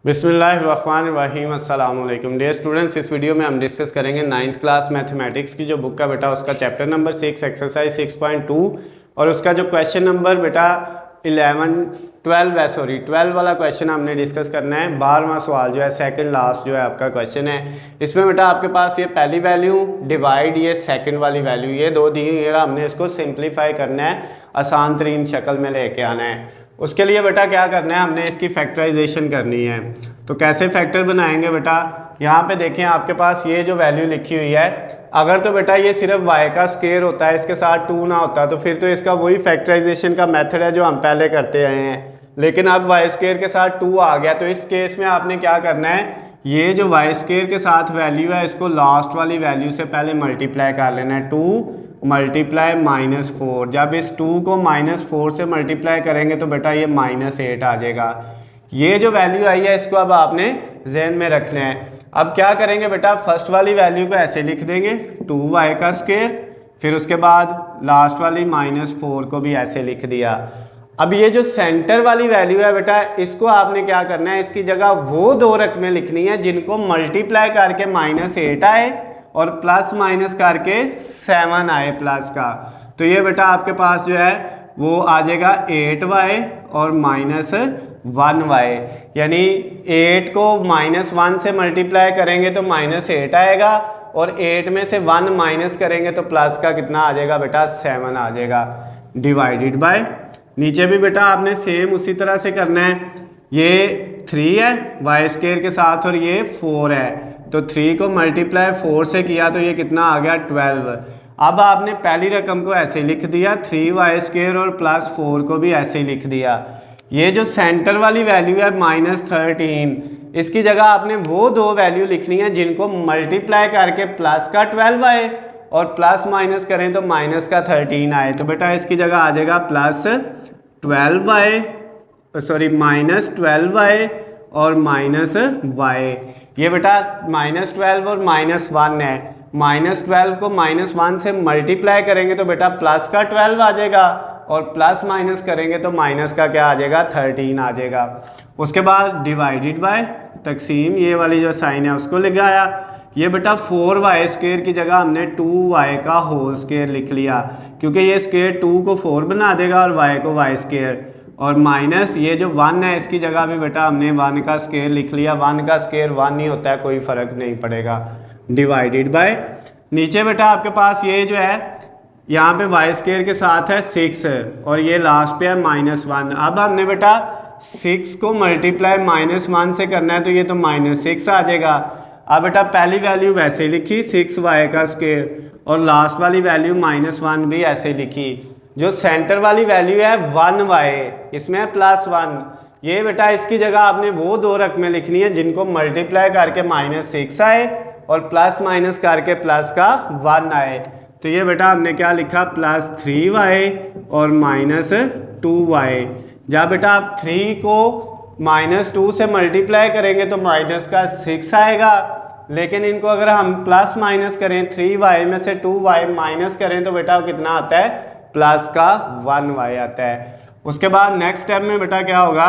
बिस्मिल्लाहिर्रहमानिर्रहीम अस्सलाम वालेकुम डियर स्टूडेंट्स। इस वीडियो में हम डिस्कस करेंगे 9th क्लास मैथमेटिक्स की जो बुक का बेटा उसका चैप्टर नंबर 6 एक्सरसाइज 6.2 और उसका जो क्वेश्चन नंबर बेटा 12 वाला क्वेश्चन हमने डिस्कस करना है। 12वां सवाल जो है सेकंड लास्ट जो है आपका क्वेश्चन है। इसमें बेटा आपके पास ये पहली वैल्यू डिवाइड ये सेकंड वाली वैल्यू ये दो दी हुई है, हमने इसको सिंप्लीफाई करना है, आसान तरीन शक्ल में लेके आना है। उसके लिए बेटा क्या करना है, हमने इसकी फैक्टराइजेशन करनी है। तो कैसे फैक्टर बनाएंगे बेटा, यहाँ पे देखें आपके पास ये जो वैल्यू लिखी हुई है, अगर तो बेटा ये सिर्फ y का स्क्वायर होता है, इसके साथ 2 ना होता, तो फिर तो इसका वही फैक्टराइजेशन का मेथड है जो हम पहले करते आए हैं। लेकिन अब y स्क्वायर के साथ 2 आ गया, तो इस केस में आपने क्या करना है, ये जो y स्क्वायर के साथ वैल्यू है इसको लास्ट वाली वैल्यू से पहले मल्टीप्लाई कर लेना है। 2 मल्टीप्लाई -4, जब इस 2 को -4 से मल्टीप्लाई करेंगे तो बेटा ये -8 आ जाएगा। ये जो वैल्यू आई है इसको अब आपने ज़हन में रखना है। अब क्या करेंगे बेटा, फर्स्ट वाली वैल्यू को ऐसे लिख देंगे 2y का स्क्वायर, फिर उसके बाद लास्ट वाली -4 को भी ऐसे लिख दिया। अब ये जो सेंटर वाली वैल्यू है बेटा, इसको आपने क्या करना है, इसकी जगह वो दो रकमें लिखनी है जिनको मल्टीप्लाई करके -8 आए और प्लस माइनस करके 7 आए प्लस का। तो ये बेटा आपके पास जो है वो आ जाएगा 8y और -1y, यानी 8 को -1 से मल्टीप्लाई करेंगे तो -8 आएगा और 8 में से 1 माइनस करेंगे तो प्लस का कितना आ जाएगा बेटा, 7 आ जाएगा, डिवाइडेड बाय। नीचे भी बेटा आपने सेम उसी तरह से करना है। ये 3 है y स्क्वायर के साथ और ये 4 है, तो 3 को मल्टीप्लाई 4 से किया तो ये कितना आ गया 12। अब आपने पहली रकम को ऐसे लिख दिया 3y स्क्वायर और +4 को भी ऐसे लिख दिया। ये जो सेंटर वाली वैल्यू है -13, इसकी जगह आपने वो दो वैल्यू लिखनी है जिनको मल्टीप्लाई करके प्लस का 12 आए और प्लस माइनस करें तो माइनस का 13 आए। तो बेटा इसकी जगह आ जाएगा -12y और -y। ये बेटा -12 और -1 है, -12 को -1 से मल्टीप्लाई करेंगे तो बेटा प्लस का 12 आ जाएगा और प्लस माइनस करेंगे तो माइनस का क्या आ जाएगा, 13 आ जाएगा। उसके बाद डिवाइडेड बाय, तकसीम ये वाली जो साइन है उसको लगाया। ये बेटा 4y स्क्वायर की जगह हमने 2y का होल स्क्वायर लिख लिया, क्योंकि ये स्क्वायर 2 को 4 बना देगा और y को y स्क्वायर, और माइनस ये जो 1 है इसकी जगह भी बेटा हमने 1 का स्क्वायर लिख लिया। 1 का स्क्वायर 1 ही होता है, कोई फ़र्क नहीं पड़ेगा, डिवाइडेड बाय। नीचे बेटा आपके पास ये जो है यहाँ पे y स्क्वायर के साथ है 6 और ये लास्ट पे है -1। अब हमने बेटा 6 को मल्टीप्लाई -1 से करना है तो ये तो -6 आ जाएगा। अब बेटा पहली वैल्यू वैसे लिखी 6y का स्क्वायर और लास्ट वाली वैल्यू -1 भी ऐसे लिखी। जो सेंटर वाली वैल्यू है 1y, इसमें है +1, ये बेटा इसकी जगह आपने वो दो रकमें लिखनी है जिनको मल्टीप्लाई करके -6 आए और प्लस माइनस करके प्लस का 1 आए। तो ये बेटा हमने क्या लिखा, +3y और -2y। जब बेटा आप 3 को -2 से मल्टीप्लाई करेंगे तो माइनस का 6 आएगा, लेकिन इनको अगर हम प्लस माइनस करें 3y में से 2y माइनस करें तो बेटा कितना आता है, प्लस का 1y आता है। उसके बाद नेक्स्ट स्टेप में बेटा क्या होगा,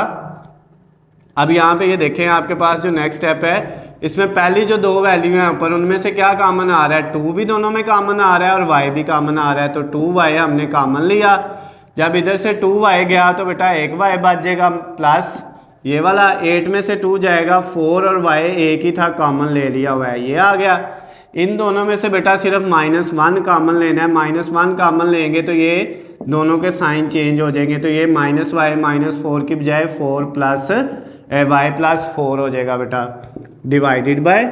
अब यहाँ पे ये देखें आपके पास जो नेक्स्ट स्टेप है, इसमें पहली जो दो वैल्यू हैं ऊपर उनमें से क्या कॉमन आ रहा है, 2 भी दोनों में कॉमन आ रहा है और y भी कॉमन आ रहा है, तो 2y हमने कॉमन लिया। जब इधर से 2y गया तो बेटा 1y बच जाएगा, प्लस ये वाला 8 में से 2 जाएगा 4 और y एक ही था, कॉमन ले लिया हुआ है, ये आ गया। इन दोनों में से बेटा सिर्फ -1 कॉमन लेना है, -1 कॉमन लेंगे तो ये दोनों के साइन चेंज हो जाएंगे, तो ये -y -4 की बजाय 4 + y + 4 हो जाएगा बेटा, डिवाइडेड बाय।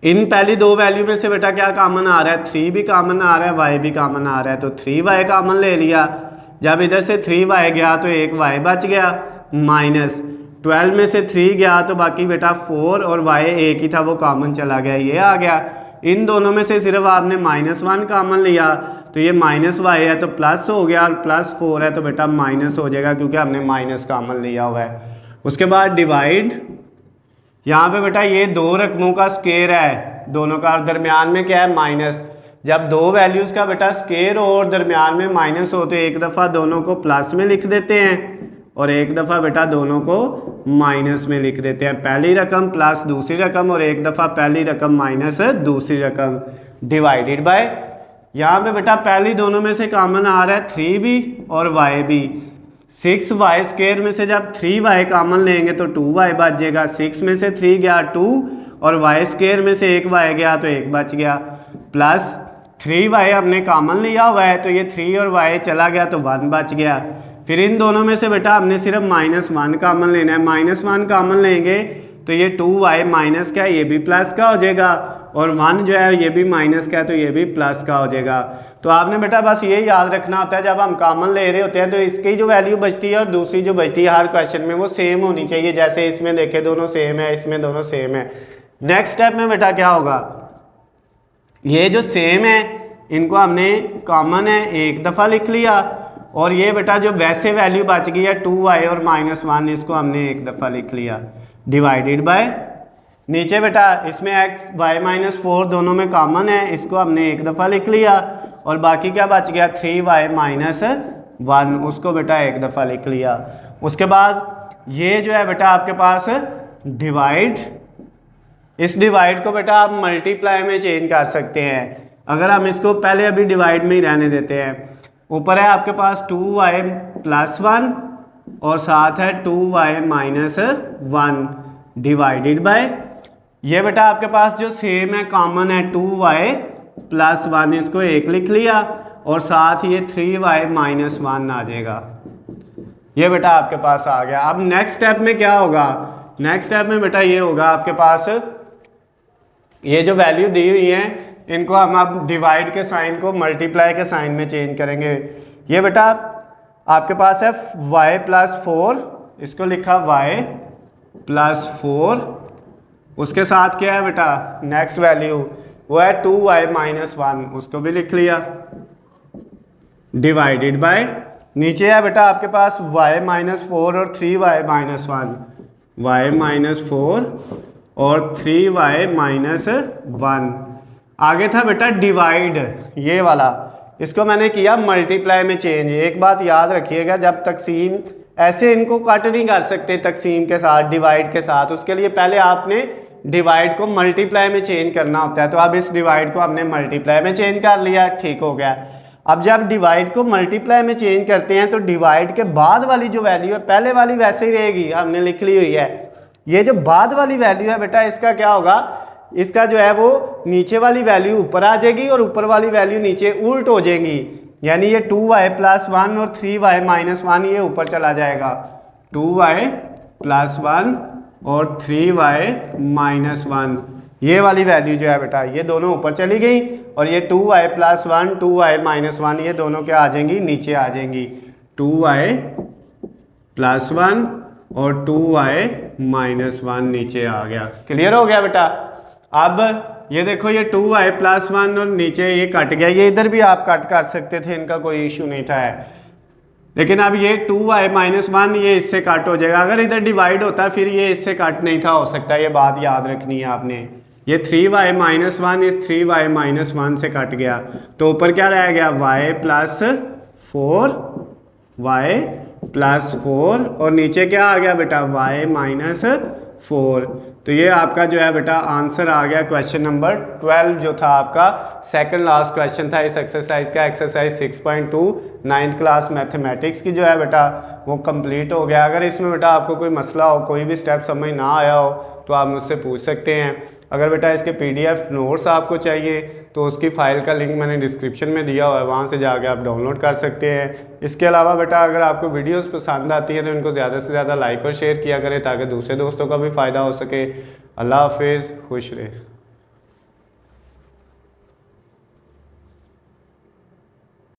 इन पहली दो वैल्यू में से बेटा क्या कॉमन आ रहा है, 3 भी कॉमन आ रहा है, y भी कॉमन आ रहा है, तो 3y कॉमन ले लिया। जब इधर से 3y गया तो 1y बच गया, -12 में से 3 गया तो बाकी बेटा 4 और y एक ही था वो कॉमन चला गया, ये आ गया। इन दोनों में से सिर्फ आपने -1 कॉमन लिया तो ये -y है तो प्लस हो गया और +4 है तो बेटा माइनस हो जाएगा, क्योंकि हमने माइनस कॉमन लिया हुआ है। उसके बाद डिवाइड, यहाँ पे बेटा ये दो रकमों का स्क्वायर है दोनों का, दरमियान में क्या है, माइनस। जब दो वैल्यूज़ का बेटा स्क्वायर हो और दरमियान में माइनस हो तो एक दफ़ा दोनों को प्लस में लिख देते हैं, और एक दफ़ा बेटा दोनों को माइनस में लिख देते हैं, पहली रकम प्लस दूसरी रकम और एक दफ़ा पहली रकम माइनस दूसरी रकम डिवाइडेड बाय, यहाँ पे बेटा पहली दोनों में से कॉमन आ रहा है 3b और y भी। 6y² में से जब 3y कॉमन लेंगे तो 2y बच जाएगा, 6 में से 3 गया 2 और y² में से 1y गया तो 1 बच गया, प्लस 3y हमने कॉमन लिया हुआ है तो ये 3 और y चला गया तो 1 बच गया। फिर इन दोनों में से बेटा हमने सिर्फ -1 कॉमन लेना है, -1 कॉमन लेंगे तो ये 2y माइनस का है ये भी प्लस का हो जाएगा और 1 जो है ये भी माइनस का है तो ये भी प्लस का हो जाएगा। तो आपने बेटा बस ये याद रखना होता है जब हम कॉमन ले रहे होते हैं तो इसकी जो वैल्यू बचती है और दूसरी जो बचती है हर क्वेश्चन में वो सेम होनी चाहिए, जैसे इसमें देखे दोनों सेम है, इसमें दोनों सेम है। नेक्स्ट स्टेप में बेटा क्या होगा, ये जो सेम है इनको हमने कॉमन है एक दफ़ा लिख लिया और ये बेटा जो वैसे वैल्यू बच गई है 2y और -1 इसको हमने एक दफ़ा लिख लिया डिवाइडेड बाय, नीचे बेटा इसमें x y-4 दोनों में कॉमन है इसको हमने एक दफ़ा लिख लिया और बाकी क्या बच गया 3y-1 उसको बेटा एक दफ़ा लिख लिया। उसके बाद ये जो है बेटा आपके पास डिवाइड, इस डिवाइड को बेटा आप मल्टीप्लाई में चेंज कर सकते हैं। अगर हम इसको पहले अभी डिवाइड में ही रहने देते हैं, ऊपर है आपके पास 2y+1 और साथ है 2y-1 डिवाइडेड बाय, ये बेटा आपके पास जो सेम है कॉमन है 2y+1 इसको एक लिख लिया और साथ ये 3y-1 आ जाएगा, ये बेटा आपके पास आ गया। अब नेक्स्ट स्टेप में क्या होगा, नेक्स्ट स्टेप में बेटा ये होगा आपके पास ये जो वैल्यू दी हुई है इनको हम अब डिवाइड के साइन को मल्टीप्लाई के साइन में चेंज करेंगे। ये बेटा आपके पास है y+4, इसको लिखा y+4, उसके साथ क्या है बेटा नेक्स्ट वैल्यू वो है 2y-1 उसको भी लिख लिया डिवाइडेड बाय, नीचे है बेटा आपके पास y-4 और 3y-1, y-4 और 3y-1, आगे था बेटा डिवाइड ये वाला, इसको मैंने किया मल्टीप्लाई में चेंज। एक बात याद रखिएगा जब तकसीम ऐसे इनको कट नहीं कर सकते तकसीम के साथ डिवाइड के साथ, उसके लिए पहले आपने डिवाइड को मल्टीप्लाई में चेंज करना होता है। तो अब इस डिवाइड को हमने मल्टीप्लाई में चेंज कर लिया, ठीक हो गया। अब जब डिवाइड को मल्टीप्लाई में चेंज करते हैं तो डिवाइड के बाद वाली जो वैल्यू है पहले वाली वैसे ही रहेगी, हमने लिख ली हुई है। ये जो बाद वाली वैल्यू है बेटा इसका क्या होगा, इसका जो है वो नीचे वाली वैल्यू ऊपर आ जाएगी और ऊपर वाली वैल्यू नीचे उल्ट हो जाएगी, यानी ये 2y+1 और 3y-1 ये ऊपर चला जाएगा, 2y+1 और 3y-1 ये वाली वैल्यू जो है बेटा ये दोनों ऊपर चली गई और ये 2y+1 2y-1 ये दोनों क्या आ जाएंगी नीचे आ जाएंगी, 2y+1 और 2y-1 नीचे आ गया। क्लियर हो गया बेटा। अब ये देखो ये 2y+1 और नीचे ये कट गया, ये इधर भी आप कट कर सकते थे, इनका कोई इशू नहीं था, लेकिन अब ये 2y-1 ये इससे कट हो जाएगा। अगर इधर डिवाइड होता फिर ये इससे कट नहीं था हो सकता, ये बात याद रखनी है आपने। ये 3y-1 इस 3y-1 से कट गया तो ऊपर क्या रह गया y+4 और नीचे क्या आ गया बेटा y-4। तो ये आपका जो है बेटा आंसर आ गया क्वेश्चन नंबर 12 जो था आपका सेकंड लास्ट क्वेश्चन था इस एक्सरसाइज का, एक्सरसाइज 6.2 9th क्लास मैथमेटिक्स की जो है बेटा वो कंप्लीट हो गया। अगर इसमें बेटा आपको कोई मसला हो, कोई भी स्टेप समझ ना आया हो तो आप मुझसे पूछ सकते हैं। अगर बेटा इसके PDF नोट्स आपको चाहिए तो उसकी फ़ाइल का लिंक मैंने डिस्क्रिप्शन में दिया हुआ है, वहाँ से जाके आप डाउनलोड कर सकते हैं। इसके अलावा बेटा अगर आपको वीडियोस पसंद आती हैं तो इनको ज़्यादा से ज़्यादा लाइक और शेयर किया करें ताकि दूसरे दोस्तों का भी फ़ायदा हो सके। अल्लाह हाफिज़, खुश रहे।